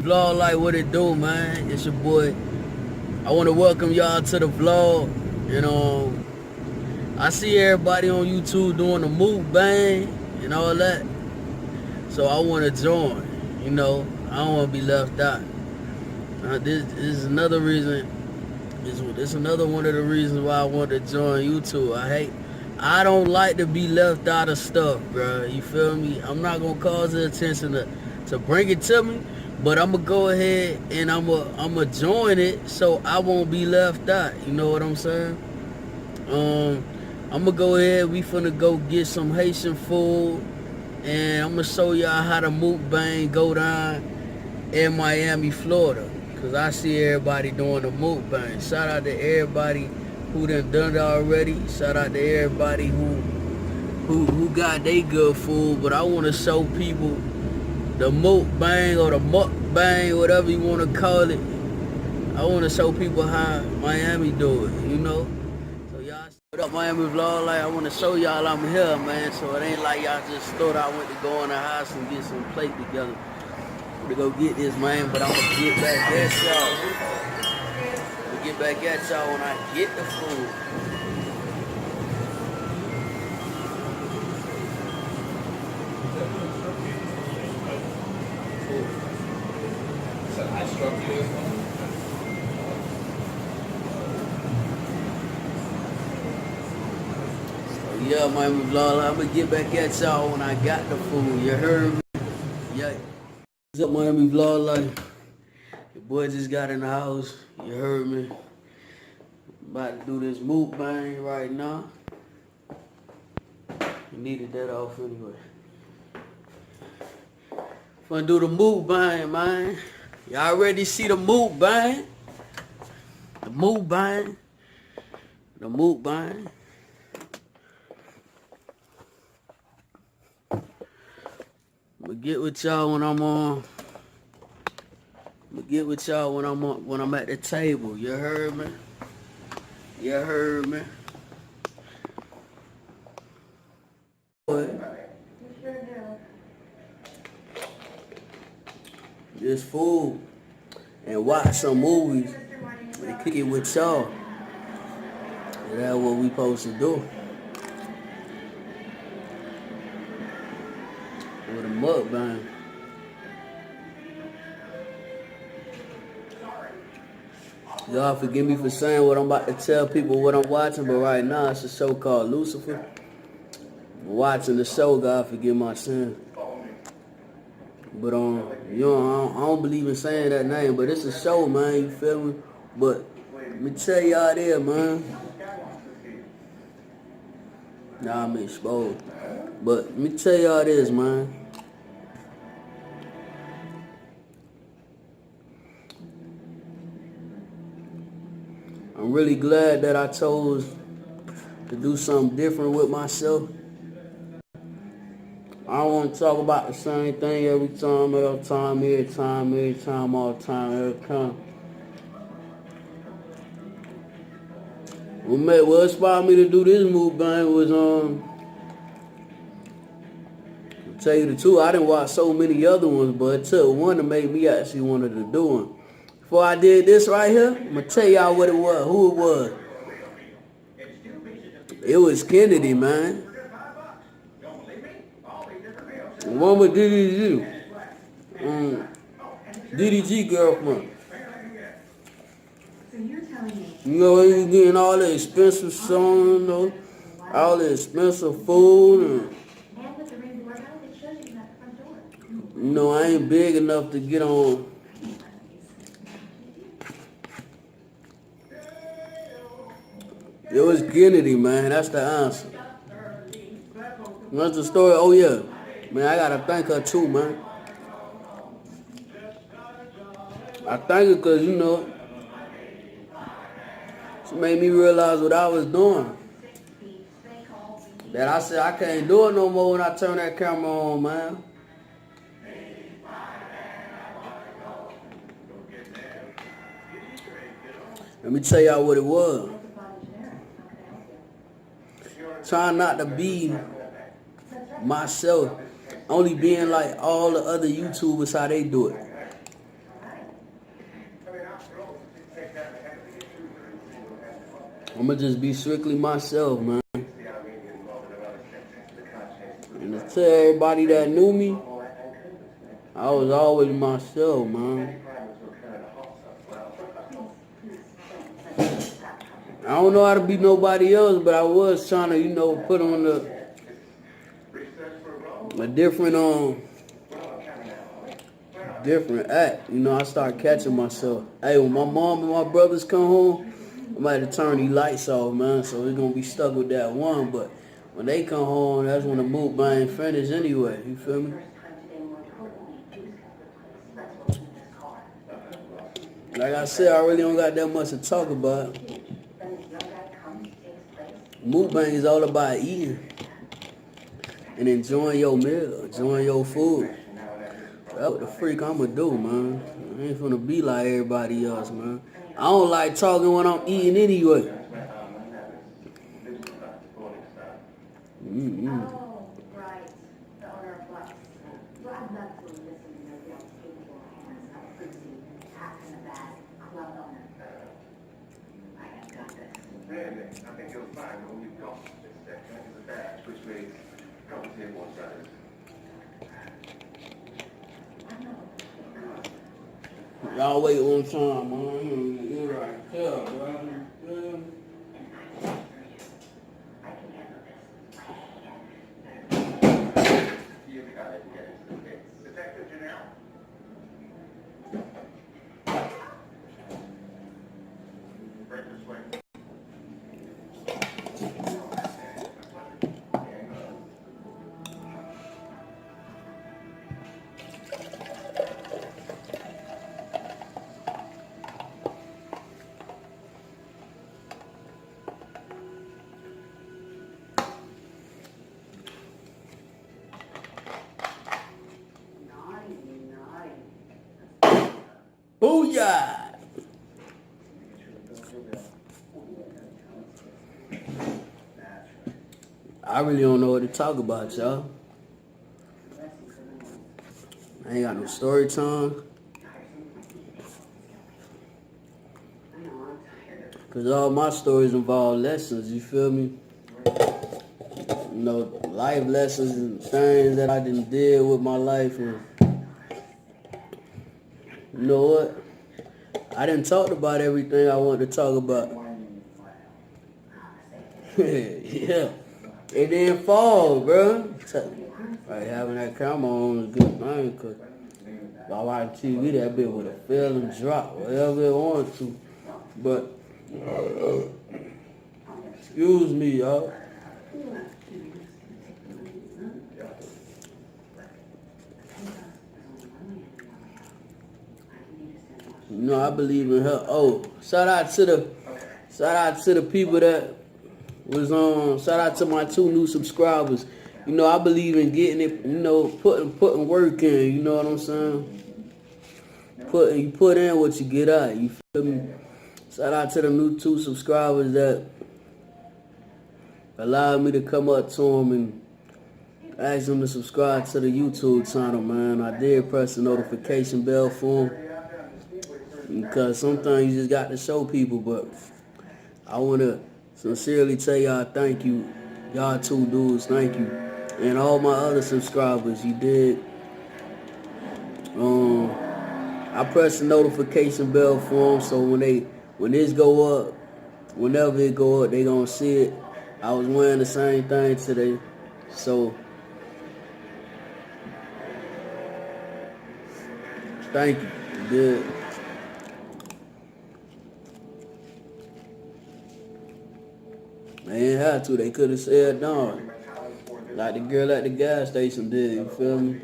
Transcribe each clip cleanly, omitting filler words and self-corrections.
Vlog, like what it do, man? It's your boy. I want to welcome y'all to the vlog. I see everybody on YouTube doing the mukbang and all that, so I want to join. I don't want to be left out. This is another reason. This another one of the reasons why I want to join YouTube. I don't like to be left out of stuff, bro. You feel me? I'm not gonna cause the attention to bring it to me, but I'm gonna go ahead and I'm gonna join it so I won't be left out. You know what I'm saying? I'm gonna go ahead. We finna go get some Haitian food, and I'm gonna show y'all how the mukbang go down in Miami, Florida. Cause I see everybody doing the mukbang. Shout out to everybody who done it already. Shout out to everybody who got they good food. But I want to show people the mukbang or the mukbang, whatever you want to call it. I want to show people how Miami do it, So y'all, what up, Miami vlog? Like I want to show y'all I'm here, man. So it ain't like y'all just thought I went to go in the house and get some plate together to go get this, man. But I'm gonna get back at y'all. Get back at y'all when I get the food. So yeah, Miami vlog, I'm gonna get back at y'all when I got the food. You heard me? Yeah. What's up, Miami vlog? Like, your boy just got in the house. You heard me? About to do this mukbang right now. You needed that off anyway. Gonna do the mukbang, man. Y'all ready to see the mukbang? The mukbang. The mukbang. I'm gonna get with y'all when I'm on. I'm gonna get with y'all when I'm at the table. You heard me? You heard me? This food and watch some movies and kick it with y'all. That's what we supposed to do. With a mukbang. Y'all forgive me for saying what I'm about to tell people what I'm watching, but right now it's a show called Lucifer. I'm watching the show, God forgive my sin. But I don't believe in saying that name, but it's a show, man, you feel me? But let me tell y'all there, man. Nah, I'm exposed. But let me tell y'all this, man. I'm really glad that I chose to do something different with myself. I don't want to talk about the same thing every time, all the time. What inspired me to do this mukbang was, to tell you the truth, I didn't watch so many other ones, but it took one to make me actually wanted to do one. Before I did this right here, I'm going to tell y'all what it was, who it was. It was Kennedy, man. The one with DDG. DDG girlfriend. You know, he getting all the expensive songs, all the expensive food. And, I ain't big enough to get on. It was Kennedy, man. That's the answer. That's the story. Oh, yeah. Man, I got to thank her, too, man. I thank her because, she made me realize what I was doing. That I said I can't do it no more when I turn that camera on, man. Let me tell y'all what it was. Trying not to be myself, only being like all the other YouTubers how they do it. I'ma just be strictly myself, man. And to tell everybody that knew me, I was always myself, man. I don't know how to be nobody else, but I was trying to, put on a different act. I start catching myself. Hey, when my mom and my brothers come home, I might have to turn these lights off, man. So we're gonna be stuck with that one. But when they come home, that's when the mukbang finish anyway. You feel me? Like I said, I really don't got that much to talk about. Mukbang is all about eating and enjoying your meal, enjoying your food. That's what the freak I'ma do, man. I ain't finna be like everybody else, man. I don't like talking when I'm eating anyway. I think you'll find when you've got this section is a badge, which means come to one side. Y'all wait one time, man. You're right. Yeah, bro. You've got it. Get into the pits. Detective Janelle? Break this way. Booyah! I really don't know what to talk about, y'all. I ain't got no story time. Cause all my stories involve lessons, you feel me? Life lessons and things that I didn't deal with my life, and you know what? I didn't talk about everything I wanted to talk about. Yeah. It didn't fall, bro. Like having that camera on is a good thing, cause if I watch TV, that bitch would have fell and dropped, whatever it wanted to. But excuse me, y'all. I believe in her. Oh, shout out to the people that was on. Shout out to my 2 new subscribers. I believe in getting it. Putting work in. You know what I'm saying? You put in what you get out. You feel me? Shout out to the new 2 subscribers that allowed me to come up to them and ask them to subscribe to the YouTube channel, man. I did press the notification bell for them. Because sometimes you just got to show people, but I want to sincerely tell y'all thank you. Y'all 2 dudes, thank you. And all my other subscribers, you did. I pressed the notification bell for them, so when this go up, whenever it go up, they gonna see it. I was wearing the same thing today, so thank you. You did. They ain't had to. They could have said no. Like the girl at the gas station did. You feel me?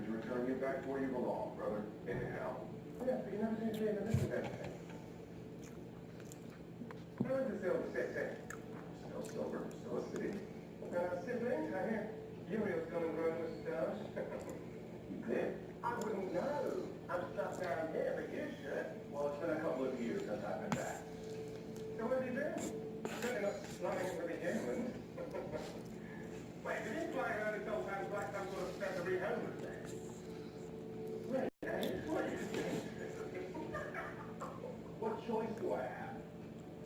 Return you back where you belong, brother. Anyhow. Yeah, but you never seem to be in the business of anything. Still sober, still a city. Siblings, I hear Uriel's going to grow a mustache. You did? I wouldn't know. I'm stuck down here, but you should. Well, it's been a couple of years since I've been back. So what did he do? Certainly not slamming with the humans. Wait, did he fly around and sometimes like some sort of secondary homeless man? Wait, what are you doing? What choice do I have?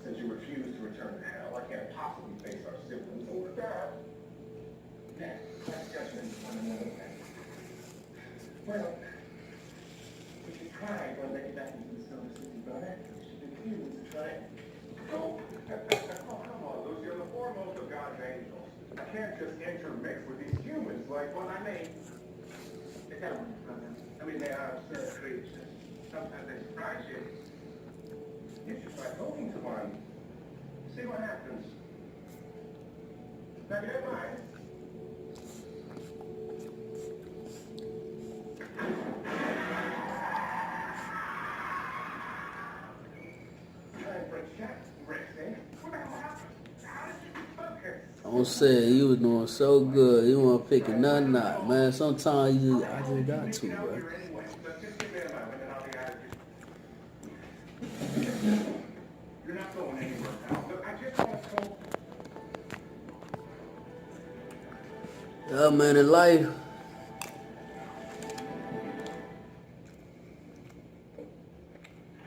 Since you refuse to return to hell, I can't possibly face our siblings over that. Next, that's judgment on another thing. Well, we should try going back into the Silver City, brother. We should refuse to try it. Oh, come on, Lucy. You're the foremost of God's angels. I can't just intermix with these humans like what I mean. They kind of, I mean, they are absurd creatures. Sometimes they surprise you. You should try talking to one. See what happens. Now, you don't mind? Time for a chat, Rexy. What the hell happened? How did you focus? I'm saying you was doing so good. You weren't picking nothing out, man. Sometimes I just got to, bro. Anyway, so just give me a moment and I'll be out of here. You're not going anywhere, pal. Look, I just want to talk. Yeah, man, in life,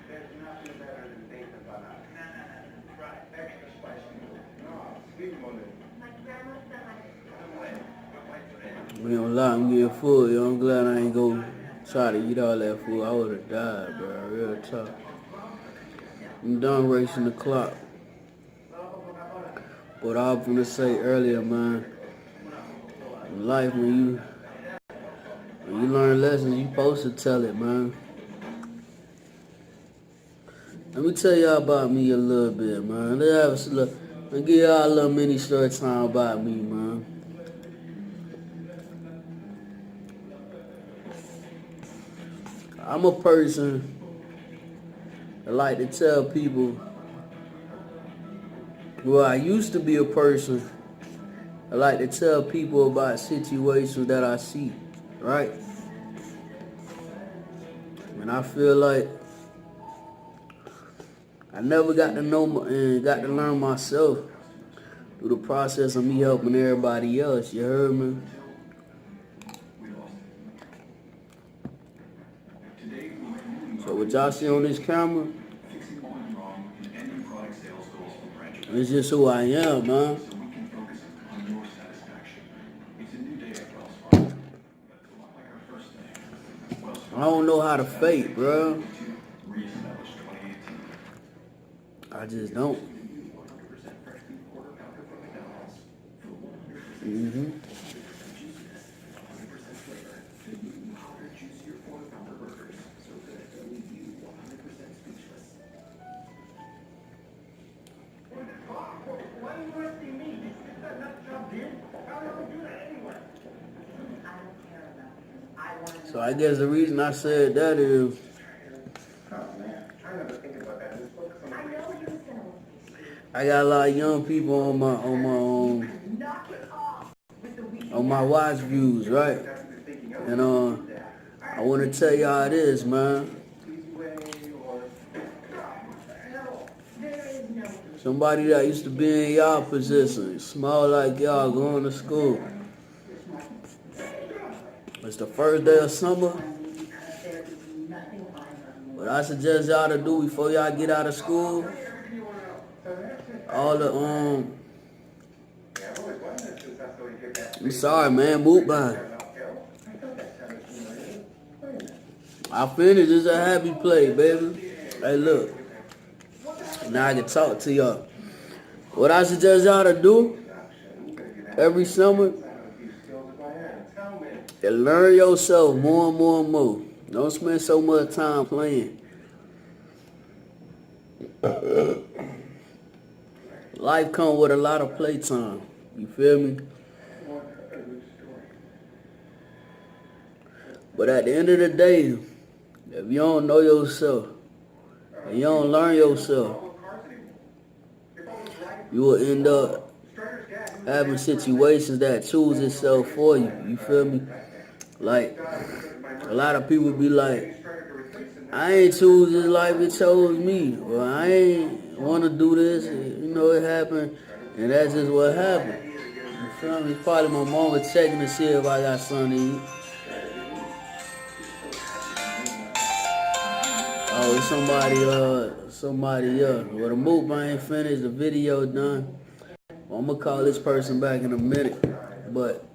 There's nothing better than thinking about us. No. Right, extra spicy. No, sweet money. My grandma said we don't lie, I'm getting full, yo. I'm glad I ain't go try to eat all that food. I would have died, bro. Real tough. I'm done racing the clock. But I was gonna say earlier, man, in life, when you learn lessons, you supposed to tell it, man. Let me tell y'all about me a little bit, man. Let me give y'all a little mini story time about me, man. I'm a person that like to tell people, well, I used to be a person I like to tell people about situations that I see, right? And I feel like I never got to know and got to learn myself through the process of me helping everybody else. You heard me? So what y'all see on this camera, it's just who I am, man. I don't know how to fake, bro. I just don't. Why are you asking me? Is that not job did? How do I do that anyway? I don't care about him. I want to So I guess the reason I said that is Oh man, I never think about that. Just focus on I know you was gonna I got a lot of young people on my knock it off with the weed. on my watch views, right? And I want to tell y'all this, man. easy way or No, there is no. Somebody that used to be in y'all position, small like y'all, going to school. It's the first day of summer. There is nothing I love more. What I suggest y'all to do before y'all get out of school, all the yeah, I've always wondered since I saw you get that. I'm sorry, man, Mukbang. I finished. It's a happy play, baby. Hey, look. Now I can talk to y'all. What I suggest y'all to do every summer is learn yourself more and more and more. Don't spend so much time playing. Life comes with a lot of playtime. You feel me? But at the end of the day, if you don't know yourself and you don't learn yourself, you will end up having situations that choose itself for you. You feel me? Like, a lot of people be like, I ain't choose this life, it chose me. Or I ain't want to do this. You know, it happened, and that's just what happened. You feel me? Probably my mom was checking to see if I got something to eat. Oh, it's somebody else. Well, the mukbang ain't finished, the video done. Well, I'm gonna call this person back in a minute. But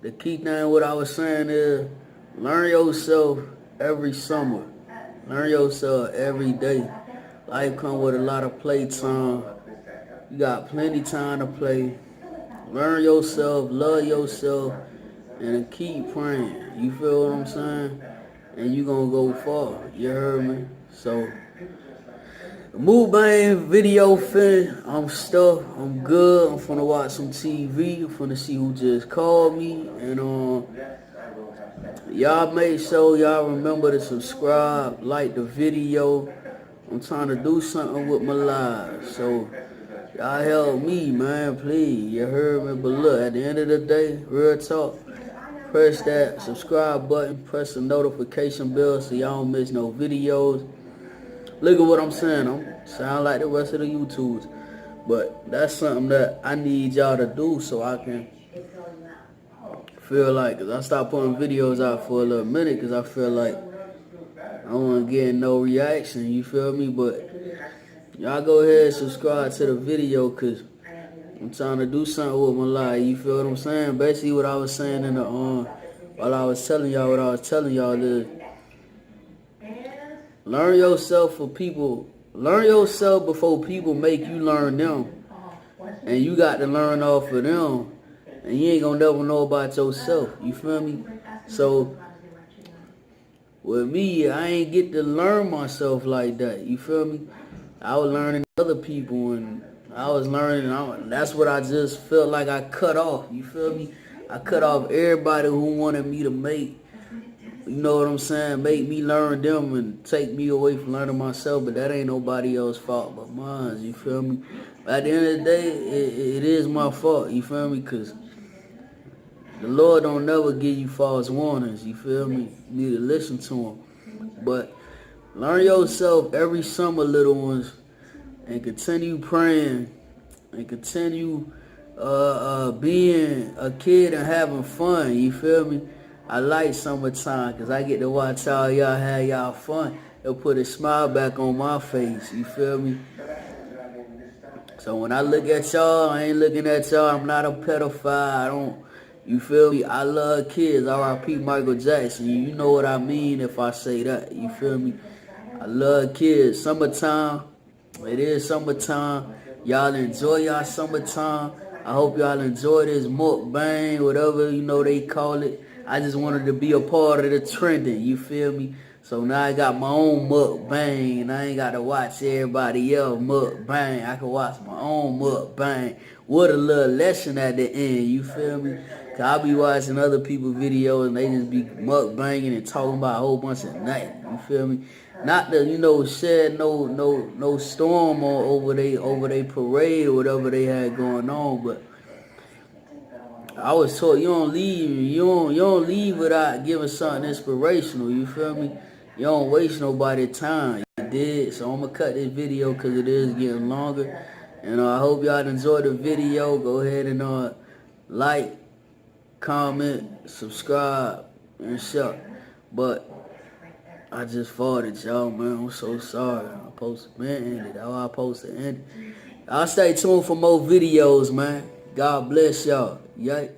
the key thing, what I was saying is, learn yourself every summer. Learn yourself every day. Life come with a lot of playtime. You got plenty time to play. Learn yourself, love yourself, and keep praying. You feel what I'm saying? And you gonna go far. You heard me? So, the mukbang video finished. I'm stuck. I'm good. I'm finna watch some TV. I'm finna see who just called me. And y'all make sure y'all remember to subscribe, like the video. I'm trying to do something with my life. So, y'all help me, man, please. You heard me? But look, at the end of the day, real talk. Press that subscribe button, press the notification bell so y'all don't miss no videos. Look at what I'm saying. I sound like the rest of the YouTubers. But that's something that I need y'all to do so I can feel like, because I stopped putting videos out for a little minute because I feel like I don't want to get no reaction, you feel me? But y'all go ahead and subscribe to the video because I'm trying to do something with my life, you feel what I'm saying? Basically what I was saying in the while I was telling y'all what I was telling y'all is, learn yourself before people make you learn them. And you got to learn off of them. And you ain't gonna never know about yourself, you feel me? So with me, I ain't get to learn myself like that, you feel me? I was learning other people, and I was learning, that's what I just felt like I cut off, you feel me? I cut off everybody who wanted me to make, you know what I'm saying, make me learn them and take me away from learning myself, but that ain't nobody else's fault but mine, you feel me? At the end of the day, it is my fault, you feel me? Because the Lord don't never give you false warnings, you feel me? You need to listen to him. But learn yourself every summer, little ones, and continue praying, and continue being a kid and having fun, you feel me? I like summertime because I get to watch all y'all have y'all fun. It'll put a smile back on my face, you feel me? So when I look at y'all, I ain't looking at y'all, I'm not a pedophile, you feel me? I love kids, R.I.P. Michael Jackson, you know what I mean if I say that, you feel me? I love kids. Summertime, it is summertime. Y'all enjoy y'all summertime. I hope y'all enjoy this mukbang, whatever, you know they call it. I just wanted to be a part of the trending, you feel me? So now I got my own mukbang, and I ain't got to watch everybody else mukbang. I can watch my own mukbang with a little lesson at the end, you feel me? Cause I be watching other people's videos, and they just be mukbanging and talking about a whole bunch of nothing, you feel me? Not to, shed no storm over they parade or whatever they had going on, but I was told you don't leave without giving something inspirational, you feel me? You don't waste nobody's time, you did. So I'm gonna cut this video because it is getting longer. And I hope y'all enjoyed the video. Go ahead and like, comment, subscribe, and share. But I just farted, y'all, man. I'm so sorry. I'm supposed to end it. How I supposed to end it. I'll stay tuned for more videos, man. God bless y'all. Yay.